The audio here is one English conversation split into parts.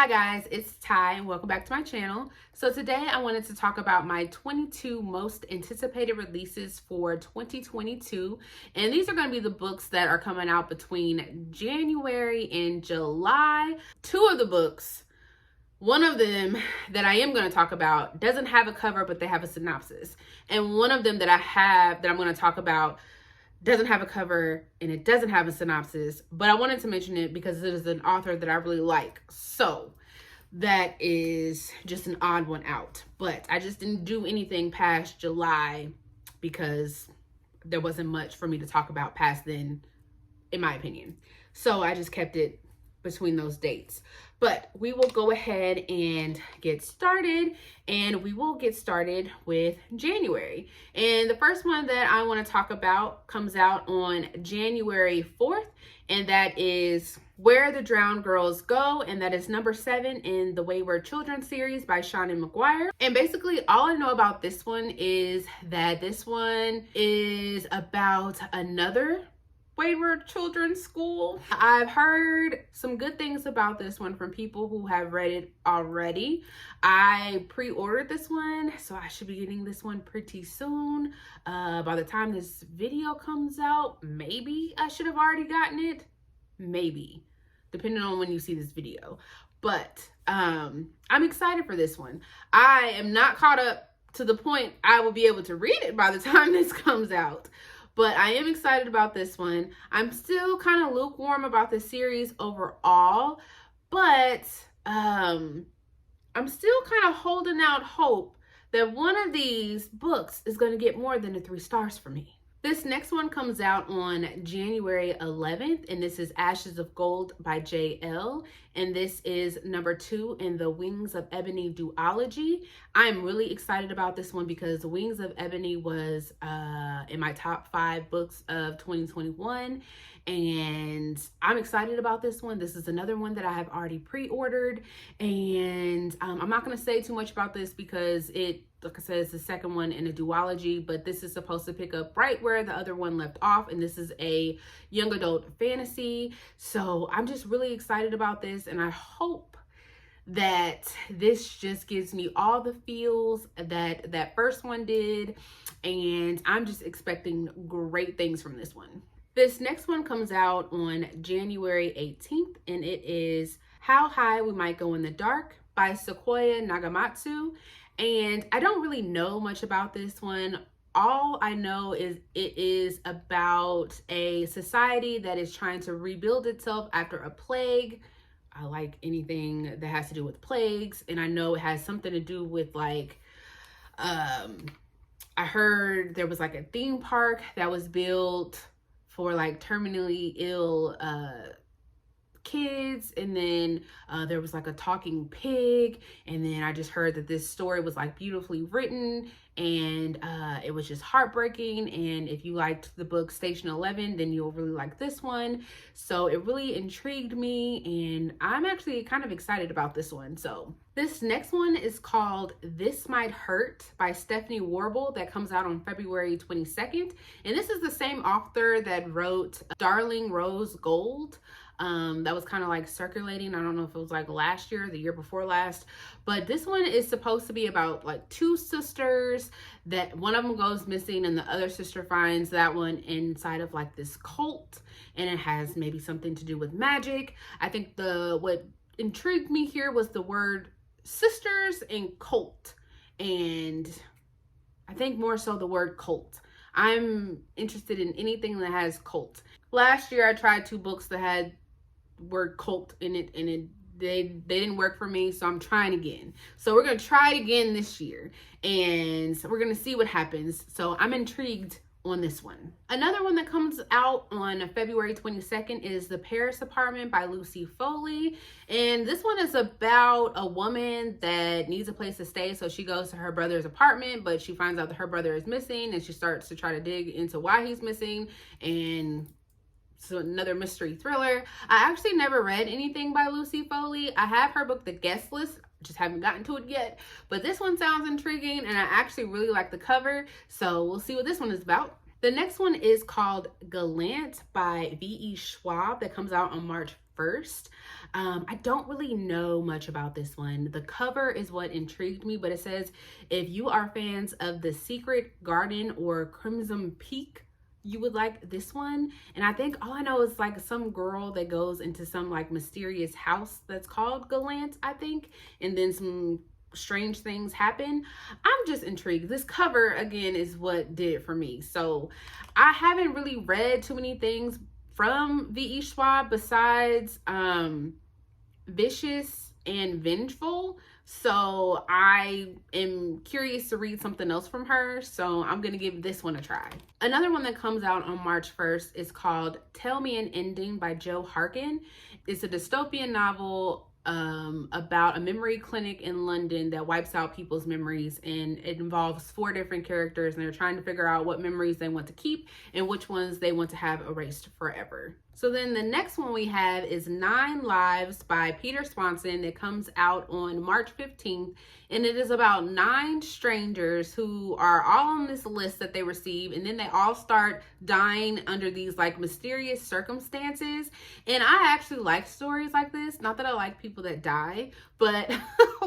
Hi guys, it's Ty and welcome back to my channel. So today I wanted to talk about my 22 most anticipated releases for 2022. And these are going to be the books that are coming out between January and July. Two of the books, one of them that I am going to talk about doesn't have a cover, but they have a synopsis. And one of them that I'm going to talk about doesn't have a cover and it doesn't have a synopsis, but I wanted to mention it because it is an author that I really like. So that is just an odd one out, but I just didn't do anything past July because there wasn't much for me to talk about past then, in my opinion. So I just kept it between those dates. But we will go ahead and get started, and we will get started with January. And the first one that I want to talk about comes out on January 4th, and that is Where the Drowned Girls Go, and that is number 7 in the Wayward Children series by Seanan McGuire. And basically all I know about this one is that this one is about another Wayward Children's School. I've heard some good things about this one from people who have read it already. I pre-ordered this one, so I should be getting this one pretty soon. By the time this video comes out, maybe I should have already gotten it. Maybe, depending on when you see this video. But I'm excited for this one. I am not caught up to the point I will be able to read it by the time this comes out. But I am excited about this one. I'm still kind of lukewarm about the series overall, but I'm still kind of holding out hope that one of these books is going to get more than 3 stars for me. This next one comes out on January 11th, and this is Ashes of Gold by J.L., and this is number 2 in the Wings of Ebony duology. I'm really excited about this one because Wings of Ebony was in my top 5 books of 2021, and I'm excited about this one. This is another one that I have already pre-ordered, and I'm not going to say too much about this because like I said, it's the second one in a duology, but this is supposed to pick up right where the other one left off, and this is a young adult fantasy. So I'm just really excited about this, and I hope that this just gives me all the feels that that first one did, and I'm just expecting great things from this one. This next one comes out on January 18th, and it is How High We Might Go in the Dark by Sequoia Nagamatsu. And I don't really know much about this one. All I know is it is about a society that is trying to rebuild itself after a plague. I like anything that has to do with plagues, and I know it has something to do with like I heard there was like a theme park that was built for like terminally ill kids, and then there was like a talking pig, and then I just heard that this story was like beautifully written, and it was just heartbreaking. And if you liked the book Station 11, then you'll really like this one. So it really intrigued me, and I'm actually kind of excited about this one. So this next one is called This Might Hurt by Stephanie Warble, that comes out on February 22nd, and this is the same author that wrote Darling Rose Gold. That was kind of like circulating. I don't know if it was like last year, the year before last, but this one is supposed to be about like 2 sisters that one of them goes missing and the other sister finds that one inside of like this cult, and it has maybe something to do with magic. I think what intrigued me here was the word sisters and cult, and I think more so the word cult. I'm interested in anything that has cult. Last year I tried 2 books that had word cult in it, and they didn't work for me, so I'm trying again. So we're gonna try it again this year, and so we're gonna see what happens. So I'm intrigued on this one. Another one that comes out on February 22nd is The Paris Apartment by Lucy Foley, and this one is about a woman that needs a place to stay, so she goes to her brother's apartment, but she finds out that her brother is missing, and she starts to try to dig into why he's missing, and so another mystery thriller. I actually never read anything by Lucy Foley. I have her book The Guest List, just haven't gotten to it yet, but this one sounds intriguing, and I actually really like the cover, so we'll see what this one is about. The next one is called Gallant by V.E. Schwab, that comes out on March 1st. I don't really know much about this one. The cover is what intrigued me, but it says, if you are fans of The Secret Garden or Crimson Peak, you would like this one. And I think all I know is like some girl that goes into some like mysterious house that's called Gallant, I think, and then some strange things happen. I'm just intrigued. This cover again is what did it for me. So I haven't really read too many things from V.E. Schwab besides Vicious and Vengeful. So I am curious to read something else from her. So I'm going to give this one a try. Another one that comes out on March 1st is called Tell Me an Ending by Joe Harkin. It's a dystopian novel about a memory clinic in London that wipes out people's memories, and it involves 4 different characters, and they're trying to figure out what memories they want to keep and which ones they want to have erased forever. So then the next one we have is 9 Lives by Peter Swanson. It comes out on March 15th, and it is about 9 strangers who are all on this list that they receive, and then they all start dying under these like mysterious circumstances. And I actually like stories like this. Not that I like people that die, but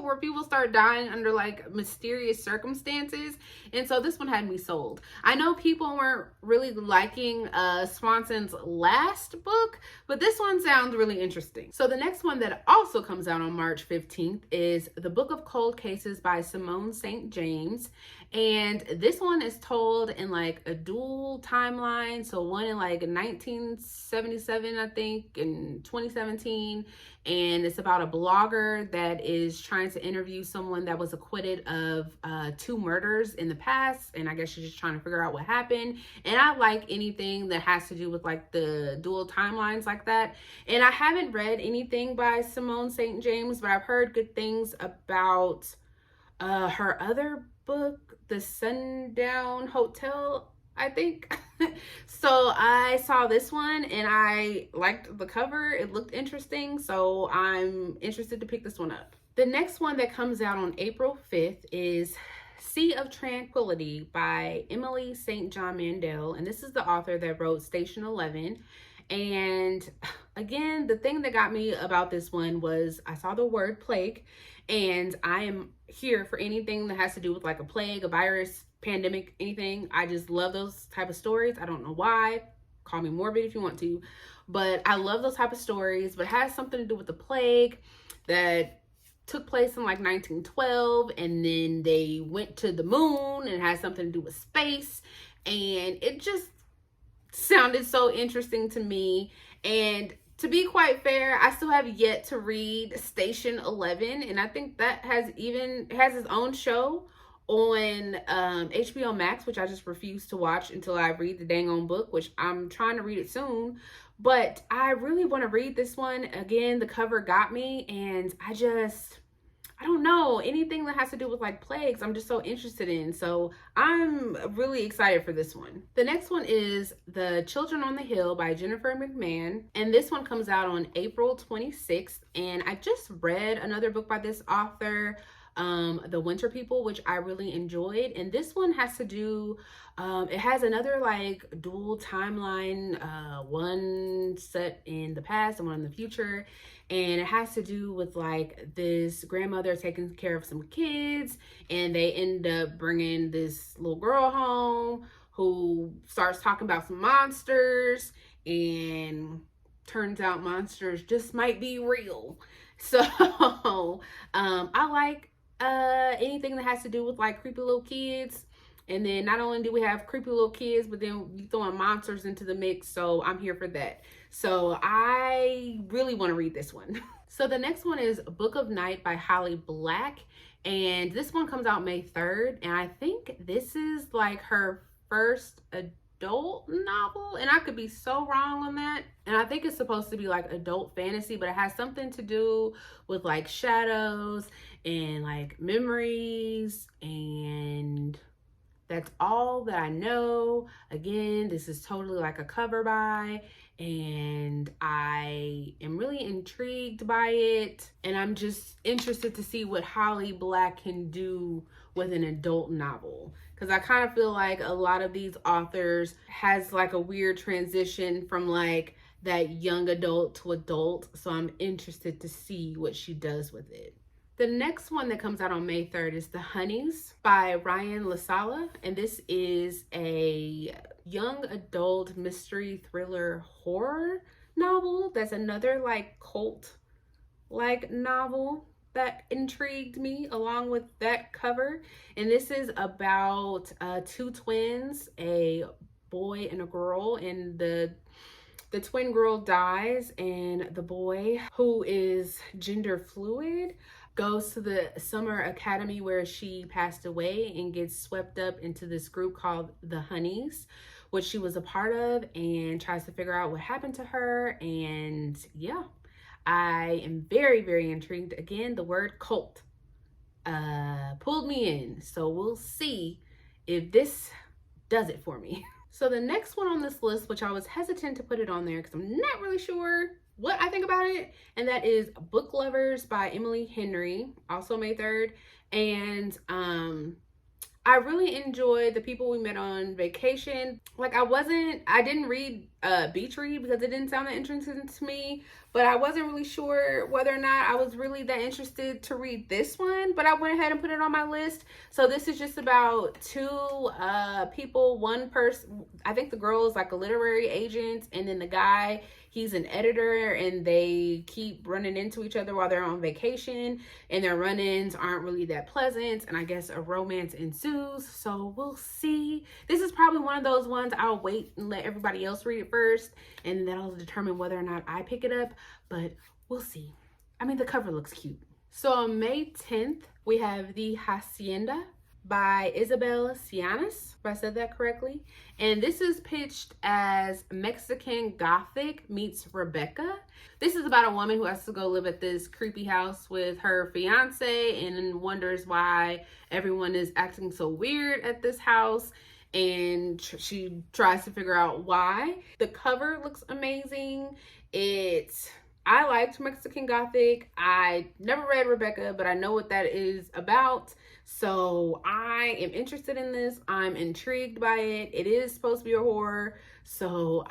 where people start dying under like mysterious circumstances. And so this one had me sold. I know people weren't really liking Swanson's last book, but this one sounds really interesting. So the next one that also comes out on March 15th is The Book of Cold Cases by Simone St. James. And this one is told in like a dual timeline. So one in like 1977, I think, and 2017. And it's about a blogger that is trying to interview someone that was acquitted of 2 murders in the past. And I guess she's just trying to figure out what happened. And I like anything that has to do with like the dual timelines like that. And I haven't read anything by Simone St. James, but I've heard good things about her other book, The Sundown Hotel, I think. So I saw this one and I liked the cover. It looked interesting, so I'm interested to pick this one up. The next one that comes out on April 5th is Sea of Tranquility by Emily St. John Mandel, and this is the author that wrote Station 11. And again, the thing that got me about this one was I saw the word plague, and I am here for anything that has to do with like a plague, a virus, pandemic, anything. I just love those type of stories. I don't know why. Call me morbid if you want to, but I love those type of stories. But it has something to do with the plague that took place in like 1912, and then they went to the moon, and it has something to do with space, and it just sounded so interesting to me. And to be quite fair, I still have yet to read Station 11, and I think that has its own show on HBO Max, which I just refuse to watch until I read the dang on book, which I'm trying to read it soon. But I really want to read this one. Again, the cover got me, and I don't know, anything that has to do with like plagues, I'm just so interested in. So I'm really excited for this one. The next one is The Children on the Hill by Jennifer McMahon. And this one comes out on April 26th. And I just read another book by this author, The Winter People, which I really enjoyed. And this one has to do, it has another like dual timeline, one set in the past and one in the future. And it has to do with like this grandmother taking care of some kids, and they end up bringing this little girl home who starts talking about some monsters, and turns out monsters just might be real. So I like anything that has to do with like creepy little kids. And then not only do we have creepy little kids, but then you throwing monsters into the mix. So I'm here for that. So I really want to read this one. So the next one is Book of Night by Holly Black. And this one comes out May 3rd. And I think this is like her first adult novel. And I could be so wrong on that. And I think it's supposed to be like adult fantasy, but it has something to do with like shadows and like memories, and that's all that I know. Again, this is totally like a cover buy, and I am really intrigued by it. And I'm just interested to see what Holly Black can do with an adult novel. Because I kind of feel like a lot of these authors has like a weird transition from like that young adult to adult. So I'm interested to see what she does with it. The next one that comes out on May 3rd is The Honeys by Ryan LaSala. And this is a young adult mystery thriller horror novel. That's another like cult like novel that intrigued me along with that cover. And this is about two twins, a boy and a girl, and the twin girl dies, and the boy, who is gender fluid, goes to the summer academy where she passed away and gets swept up into this group called the Honeys, which she was a part of, and tries to figure out what happened to her. And yeah, I am very, very intrigued. Again, the word cult pulled me in. So we'll see if this does it for me. So the next one on this list, which I was hesitant to put it on there because I'm not really sure what I think about it, and that is Book Lovers by Emily Henry, also May 3rd. And I really enjoyed The People We Met on Vacation. Like I didn't read Beach Read because it didn't sound that interesting to me, but I wasn't really sure whether or not I was really that interested to read this one, but I went ahead and put it on my list. So this is just about two people, one person, I think the girl is like a literary agent, and then the guy, he's an editor, and they keep running into each other while they're on vacation, and their run-ins aren't really that pleasant, and I guess a romance ensues. So we'll see. This is probably one of those ones I'll wait and let everybody else read it first, and that'll determine whether or not I pick it up, but we'll see. I mean, the cover looks cute. So on May 10th, we have The Hacienda by Isabel Cianis, if I said that correctly. And this is pitched as Mexican Gothic meets Rebecca. This is about a woman who has to go live at this creepy house with her fiance and wonders why everyone is acting so weird at this house. And she tries to figure out why. The cover looks amazing. I liked Mexican Gothic. I never read Rebecca, but I know what that is about. So I am interested in this. I'm intrigued by it. It is supposed to be a horror, so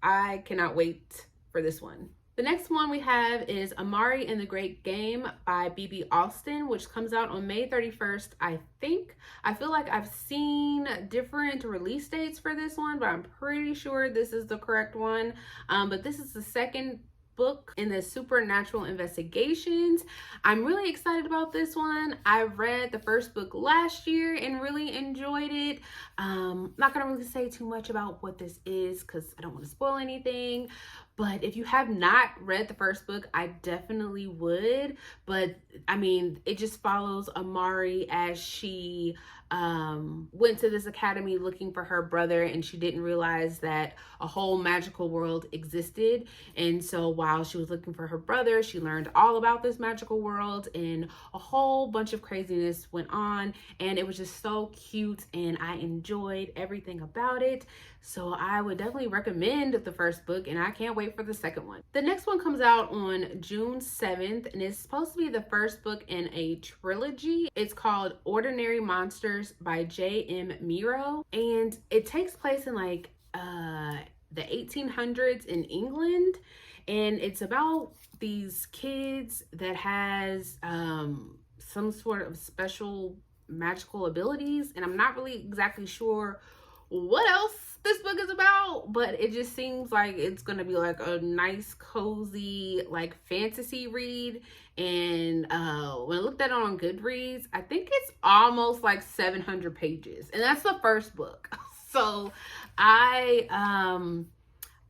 I cannot wait for this one. The next one we have is Amari and the Great Game by B.B. Alston, which comes out on May 31st, I think. I feel like I've seen different release dates for this one, but I'm pretty sure this is the correct one. But this is the second book in the supernatural investigations. I'm really excited about this one. I read the first book last year and really enjoyed it. Not gonna really say too much about what this is because I don't want to spoil anything, but if you have not read the first book, I definitely would. But I mean, it just follows Amari as she went to this academy looking for her brother, and she didn't realize that a whole magical world existed. And so while she was looking for her brother, she learned all about this magical world, and a whole bunch of craziness went on, and it was just so cute, and I enjoyed everything about it. So I would definitely recommend the first book, and I can't wait for the second one. The next one comes out on June 7th, and it's supposed to be the first book in a trilogy. It's called Ordinary Monsters by J.M. Miro, and it takes place in like the 1800s in England, and it's about these kids that has some sort of special magical abilities, and I'm not really exactly sure what else this book is about, but it just seems like it's gonna be like a nice cozy like fantasy read. And when I looked at it on Goodreads, I think it's almost like 700 pages, and that's the first book. So I'm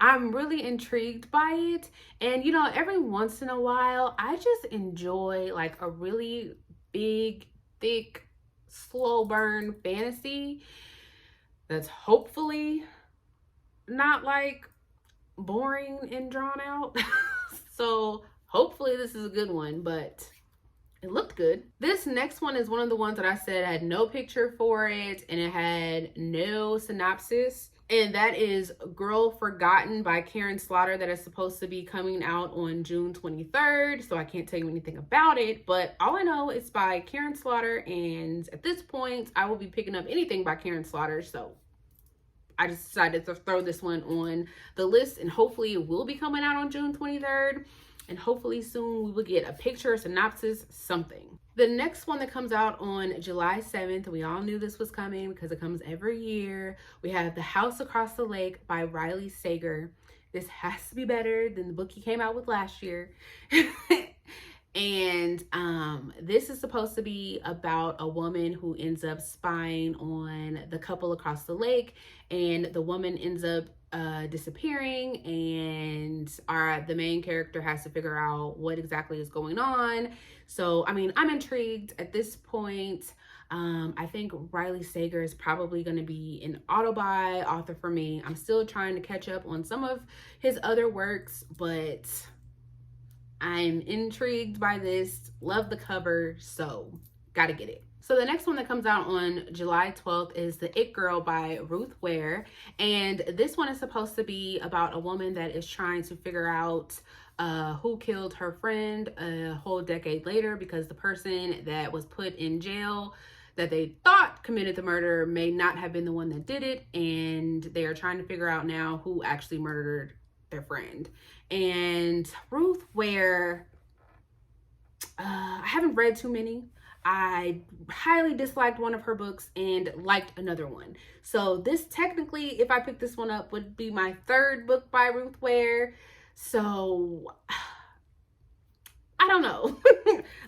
really intrigued by it. And you know, every once in a while I just enjoy like a really big, thick, slow burn fantasy that's hopefully not like boring and drawn out. So hopefully this is a good one, but it looked good. This next one is one of the ones that I said had no picture for it and it had no synopsis, and that is Girl Forgotten by Karen Slaughter, that is supposed to be coming out on June 23rd. So I can't tell you anything about it, but all I know is by Karen Slaughter, and at this point I will be picking up anything by Karen Slaughter. So I just decided to throw this one on the list, and hopefully it will be coming out on June 23rd. And hopefully soon we will get a picture, a synopsis, something. The next one that comes out on July 7th, we all knew this was coming because it comes every year. We have The House Across the Lake by Riley Sager. This has to be better than the book he came out with last year. And this is supposed to be about a woman who ends up spying on the couple across the lake, and the woman ends up disappearing, and the main character has to figure out what exactly is going on. So I mean, I'm intrigued at this point. I think Riley Sager is probably going to be an auto-buy author for me. I'm still trying to catch up on some of his other works, but I'm intrigued by this. Love the cover, so gotta get it. So the next one that comes out on July 12th is The It Girl by Ruth Ware. And this one is supposed to be about a woman that is trying to figure out who killed her friend a whole decade later, because the person that was put in jail that they thought committed the murder may not have been the one that did it. And they are trying to figure out now who actually murdered their friend. And Ruth Ware, I haven't read too many. I highly disliked one of her books and liked another one. So this technically, if I pick this one up, would be my third book by Ruth Ware. So I don't know.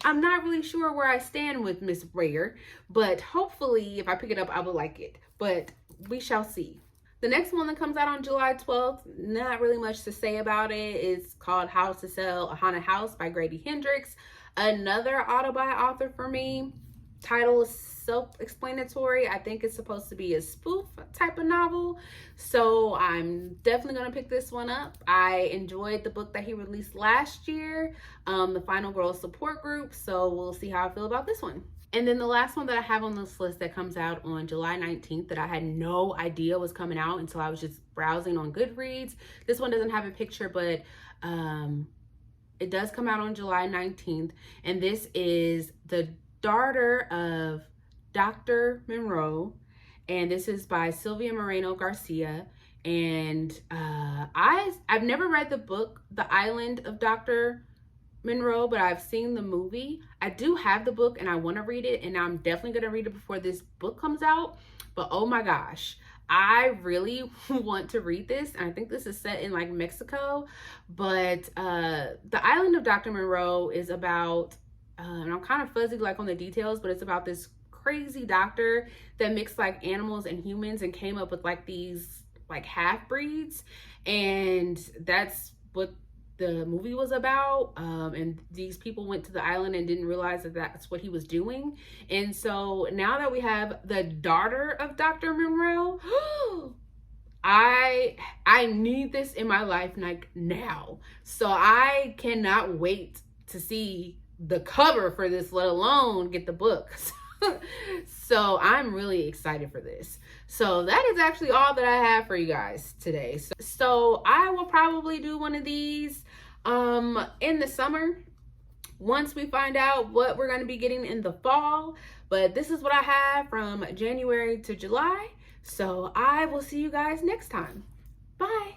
I'm not really sure where I stand with Miss Ware, but hopefully if I pick it up, I will like it. But we shall see. The next one that comes out on July 12th, not really much to say about it. It's called How to Sell a Haunted House by Grady Hendrix. Another auto-buy author for me. Title is self-explanatory. I think it's supposed to be a spoof type of novel. So I'm definitely going to pick this one up. I enjoyed the book that he released last year, The Final Girl Support Group. So we'll see how I feel about this one. And then the last one that I have on this list that comes out on July 19th that I had no idea was coming out until I was just browsing on Goodreads. This one doesn't have a picture, but it does come out on July 19th. And this is The Daughter of Dr. Monroe. And this is by Sylvia Moreno Garcia. And I've never read the book, The Island of Dr. Monroe, but I've seen the movie. I do have the book and I want to read it, and I'm definitely going to read it before this book comes out. But oh my gosh, I really want to read this, and I think this is set in like Mexico. But The Island of Dr. Monroe is about, and I'm kind of fuzzy like on the details, but it's about this crazy doctor that mixed like animals and humans and came up with like these like half breeds, and that's what the movie was about. And these people went to the island and didn't realize that that's what he was doing. And so now that we have the daughter of Dr. Monroe, I need this in my life like now. So I cannot wait to see the cover for this, let alone get the book. So I'm really excited for this. So that is actually all that I have for you guys today. So I will probably do one of these in the summer once we find out what we're going to be getting in the fall. But this is what I have from January to July. So I will see you guys next time. Bye.